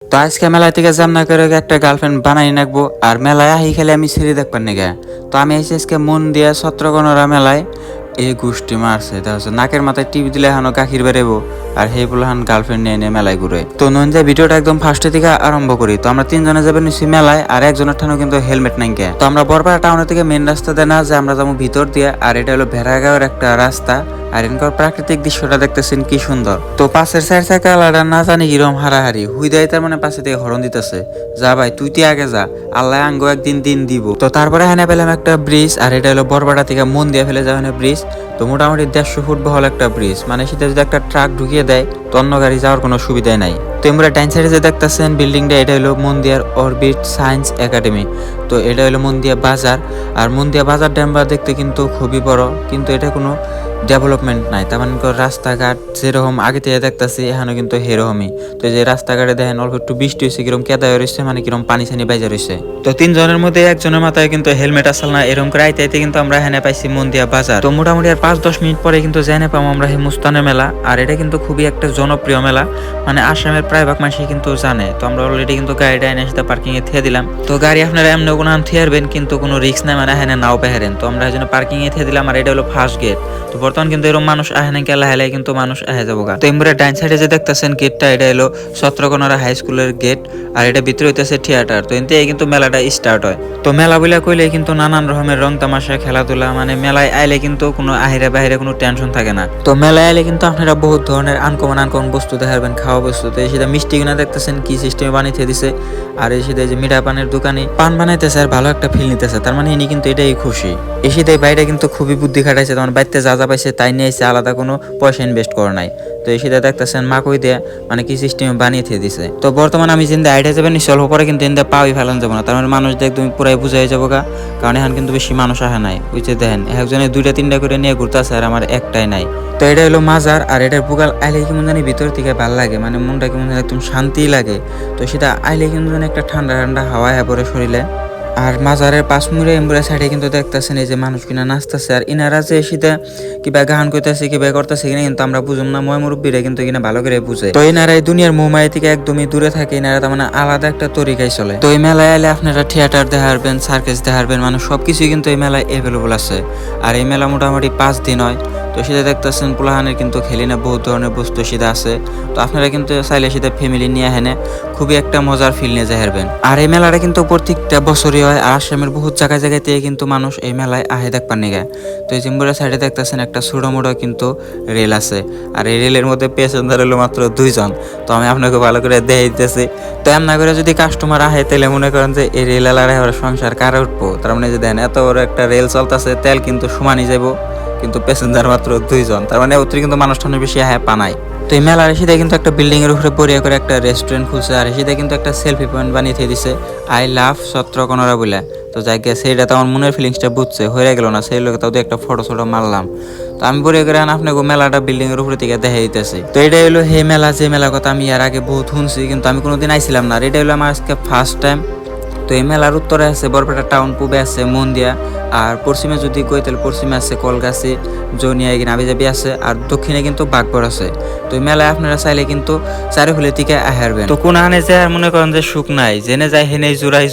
তো আজকে মেলায় থেকে জামনা করে একটা গার্লফ্রেন্ড বানাই নাকবো আর মেলায় আহি খেলে আমি সিঁড়ি দেখবার নিগা। তো আমি এসে আজকে মন দিয়া ছত্রকোণরা মেলায় এই গোষ্ঠী মারছে তা হচ্ছে নাকের মাথায় টিভি দিলে এখনো গাখির বেরেবো আর সেই বলহান গার্লফ্রেন্ড নিয়ে নিয়ে মেলায় ঘুরে। তো নুন যে ভিডিওটা একদম ফার্স্টে থেকে আরম্ভ করি। তো আমরা তিনজনে যাবেন নিচ্ছি মেলায় আর একজনের ঠানো কিন্তু হেলমেট নাই গে। তো আমরা বরপাড়া টাউনের থেকে মেন রাস্তা দিয়ে না যে আমরা যাবো ভিতর দিয়ে আর এটা হলো ভেড়াগাঁওয়ের একটা রাস্তা। আর এনকার প্রাকৃতিক দৃশ্যটা দেখতেছেন কি সুন্দর। তো পাশের সাইড সাইকেল আলাদা না জানি কিরম হারাহারি হুই দেয় তার মানে পাশে থেকে হরণ দিতেছে, যা ভাই তুই তুই আগে যা, আল্লাহ আঙ্গো একদিন দিন দিব। তো তারপরে এখানে পেলাম একটা ব্রিজ আর এটা হলো বরবাটা থেকে মন দিয়ে ফেলে যাওয়া ব্রিজ। তো মোটামুটি 150 ফুট বহল একটা ব্রিজ, মানে সেটা যদি একটা ট্রাক ঢুকিয়ে দেয় তো অন্য গাড়ি যাওয়ার কোনো সুবিধাই নাই। তো আমরা ডাইন সাইডে যে দেখতেছেন বিল্ডিংটা এটা হলো মন্দিয়ার অরবিট সায়েন্স একাডেমি। তো এটা হলো মন্দিয়া বাজার আর মন্দিয়া বাজারটা আমরা দেখতে কিন্তু খুবই বড়, কিন্তু এটা কোনো ডেভেলপমেন্ট নাই। তার মানে রাস্তাঘাট যেরকম আগে থেকে দেখতেছি এখানে কিন্তু সেরকমই। তো এই যে রাস্তাঘাটে দেখেন অল্প একটু বৃষ্টি হয়েছে কিরম কেদায় রয়েছে, মানে কিরম পানি ছানি বাইজা রয়েছে। তো তিনজনের মধ্যে একজনের মাথায় কিন্তু হেলমেট আসল না, এরকম করে আইতে আইতে কিন্তু আমরা এখানে পাইছি মন্দিয়া বাজার। তো মোটামুটি আর 5-10 মিনিট পরে কিন্তু জেনে পাবো আমরা হিন্দুস্তানের মেলা। আর এটা কিন্তু খুবই একটা জনপ্রিয় মেলা, মানে আসামের প্রায় ভাগ মানুষই কিন্তু জানে। তো আমরা অলরেডি কিন্তু গাড়িটা এনে সাথে পার্কিং এ থিয়ে দিলাম। তো গাড়ি আপনারা এমনি কোনো থিয়ারবেন কিন্তু কোনো রিস্ক নাই, মানে এখানে নাও পেহারেন। তো আমরা এই জন্য পার্কিং এ থিয়ে দিলাম আর এটা হলো ফার্স্ট গেট। তো বর্তমান কিন্তু এরকম মানুষ আহে নাকি আল্লাহ হেলাই কিন্তু মানুষ আহে যাবো গা। তো এমরা ডাইন সাইডে যে দেখতেছেন গেটটা এটা হলো ছত্রকোণরা হাই স্কুলের গেট আর এটা ভিতরে হইতেছে থিয়েটার। তো এতে কিন্তু মেলাটা স্টার্ট হয়। তো মেলা বইলা কইলে কিন্তু নানান রকমের রং তামাশা খেলাধুলা, মানে মেলায় আইলে কিন্তু কোনো আহিরে বাহিরে কোনো টেনশন থাকে না। তো মেলায় আইলে কিন্তু আপনারা বহুত ধরনের আনকমন বস্তু দেখাবেন, খাওয়া বস্তু। তো সেটা মিষ্টি কিনা দেখতেছেন কি সিস্টেমে বানিয়ে দিছে। আর এই সেটা যে মিঠা পানের দোকানে পান বানাইতেছে আর ভালো একটা ফিল নিতেছে, তার মানে ইনি কিন্তু এটাই খুশি। এই সেটাই বাইরে কিন্তু খুবই বুদ্ধি খাটাইছে, তোমার বাড়িতে যা যা পাইছে তাই নিয়ে এসে আলাদা কোনো পয়সা ইনভেস্ট করে নাই। তো এই সেটা দেখতেছেন মাকই দেয়া মানে কি সিস্টেমে বানিয়ে দিয়ে দিছে। তো বর্তমানে আমি যেটা আইডিয়া যাবেন নিশ্চল পরে কিন্তু এনদা পাওয়াই ফেলান যাবো না, তার মানে মানুষ একদম পুরাই বুঝাই যাবো গা। কারণ এখন কিন্তু বেশি মানুষ আহে নাই, বুঝতে দেখেন একজনে 2-3টা করে নিয়ে ঘুরতেছে আর আমার একটাই নাই। তো এটা হলো মাজার আর এটার বুকাল আইলে কেমন জানি ভিতর থেকে ভাল লাগে, মানে মনটা কেমন জানি একদম শান্তি লাগে। তো সেটা আইলে কিন্তু জানি একটা ঠান্ডা ঠান্ডা হাওয়া পরে শরীরে। আর মাজারের পাশ মুড়ে এমবুড়া সাইডে কিন্তু দেখতেছেন এই যে মানুষ কিনা নাচতেছে আর ইনারা যে শীতে কিবা গান করতেছে কিবা করতেছে কিনা কিন্তু আমরা বুঝুম না, ময় মুরব্বীরা কিন্তু কিনা ভালো করে বুঝে। তো ইনারা এই দুনিয়ার মোহমায়া থেকে একদমই দূরে থাকে, ইনারা তার মানে আলাদা একটা তরিকায় চলে। তো এই মেলায় এলে আপনারা থিয়েটার দেখারবেন, সার্কাস দেখারবেন, মানে সবকিছুই কিন্তু এই মেলায় এভেলেবল আছে। আর এই মেলা মোটামুটি 5 দিন হয়। তো সেটা দেখতেছেন পোলাহানের কিন্তু খেলি না বহুত ধরনের বস্তু সেটা আছে। তো আপনারা কিন্তু চাইলে সেটা ফ্যামিলি নিয়ে হেনে খুবই একটা মজার ফিল নিয়ে যাইবেন। আর এই মেলাটা কিন্তু প্রত্যেকটা বছরই হয় আর আসামের বহুত জায়গায় জায়গায় থেকে কিন্তু মানুষ এই মেলায় আহে দেখবার নিগে। তো এই জিম্বুরা সাইডে দেখতেছেন একটা ছোটো মোটো কিন্তু রেল আছে আর এই রেলের মধ্যে প্যাসেঞ্জার হলো মাত্র 2 জন। তো আমি আপনাকে ভালো করে দেখাই দিতেছি। তো এমন করে যদি কাস্টমার আহে তাহলে মনে করেন যে এই রেল এলাকায় সংসার কারে উঠবো, তার মানে যে দেন এত বড় একটা রেল চলতেছে তেল কিন্তু সমানই যাবো, কিন্তু প্যাসেঞ্জার মাত্র 2 জন, তার মানে অতিরিক্ত কিন্তু মানুষটানের বেশি হ্যাঁ পানায়। তো এই মেলার এসে কিন্তু একটা বিল্ডিং এর উপরে পরিয়া করে একটা রেস্টুরেন্ট খুলছে আর এসে কিন্তু একটা সেলফি পয়েন্ট বানিয়ে দিয়ে দিছে আই লাভ ছত্রকোণরা বলে। তো যাই গে সেইটা তো আমার মনের ফিলিংসটা বুঝছে হয়ে গেল না, সেই লোক তাও একটা ফটো মারলাম। তো আমি পরে করে আপনাকে মেলাটা বিল্ডিং এর উপরে থেকে দেখা দিতেছি। তো এটা হলো হে মেলা, যে মেলার কথা আমি এর আগে বহুত শুনছি কিন্তু আমি কোনোদিন আইছিলাম না। আর এটা হলো আমার আজকে ফার্স্ট টাইম। তো এই মেলার উত্তরে আছে বরপেটা টাউন, পূবে আছে মন্দিয়া আর পশ্চিমে যদি কই তাহলে পশ্চিমে আছে কলগাছি, জনিয়া এখানে আবিজাবি আছে আর দক্ষিণে কিন্তু বাগবর আছে। তো এই মেলায় আপনারা চাইলে কিন্তু চারিফুলের দিকে আহারবেন। তো কোন আনে যায় আর মনে করেন যে সুখ নাই, জেনে যায় হেনে জোড়াই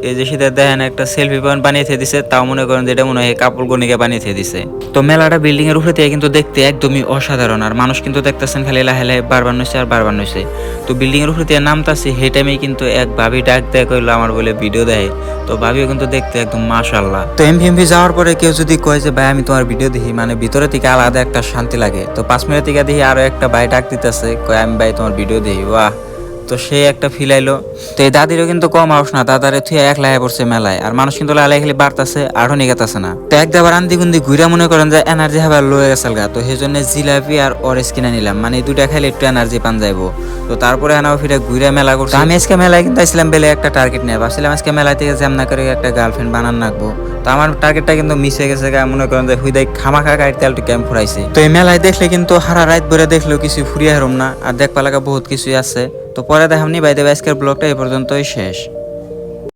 এই যে সেটা দেখেন একটা সেলফি পয়েন্ট বানিয়ে দিছে, তাও মনে করেন যে এটা মনে হয় কাপড় গনিকে বানিয়ে দিছে। তো মেলাটা বিল্ডিং এর উপরে থেকে কিন্তু দেখতে একদমই অসাধারণ আর মানুষ কিন্তু দেখতেছেন খালি লাহে লাহে বারবার নইছে আর বারবার নইছে। তো বিল্ডিং এর উপরে থেকে নামতাছে সেই টাইমে কিন্তু এক ভাবি ডাক দেয় কইলো আমার বলে ভিডিও দেয়। তো ভাবিও কিন্তু দেখতে একদম মাশাআল্লাহ। তো এমভি যাওয়ার পরে কেউ যদি কয় যে ভাই আমি তোমার ভিডিও দেখি, মানে ভিতরে থেকে আলাদা একটা শান্তি লাগে। তো 5 মিনিট থেকে দেখি আরো একটা ভাই ডাক দিতেছে কয় আমি ভাই তোমার ভিডিও দেখি, বাহ। তো সে একটা ফিল আইলো। তো এই দাদিরও কিন্তু কম হাউস না, দাদারে থুয়ে একলা পড়ছে মেলায় আর মানুষ কিন্তু লালাই খালি বাড়তাছে আরো নিগাতাছে না। তো একবার আন্দি গুন্দি ঘুরে মনে করেন যে এনার্জি হাবার লয়ে গেছাল গা। তো সেই জন্য জিলাপি আর অরেঞ্জ কিনে নিলাম, মানে এই দুটা খাইলে একটু এনার্জি পান যাইবো। তো তারপরে আনাও ফিরে ঘুরে মেলা করছি। আমি আজকে মেলায় কিন্তু আসলাম বেলে একটা টার্গেট নিয়ে ভাবছিলাম আজকে মেলা থেকে জামনা করে একটা গার্লফ্রেন্ড বানান রাখবো। তো আমার টার্গেটটা কিন্তু মিস হয়ে গেছে, মনে করেন যে হুইদাই খামাখা গাড়িতে একটু ক্যাম্প ফুরাইছে। তো এই মেলায় দেখলে কিন্তু হারা রাত ভরে দেখলেও কিছু ফুরিয়ে হারম না আর দেখবা লাগা বহুত কিছুই আছে। তো পরে দেখামনি বাইদে আজকের ব্লগটা এই পর্যন্তই শেষ।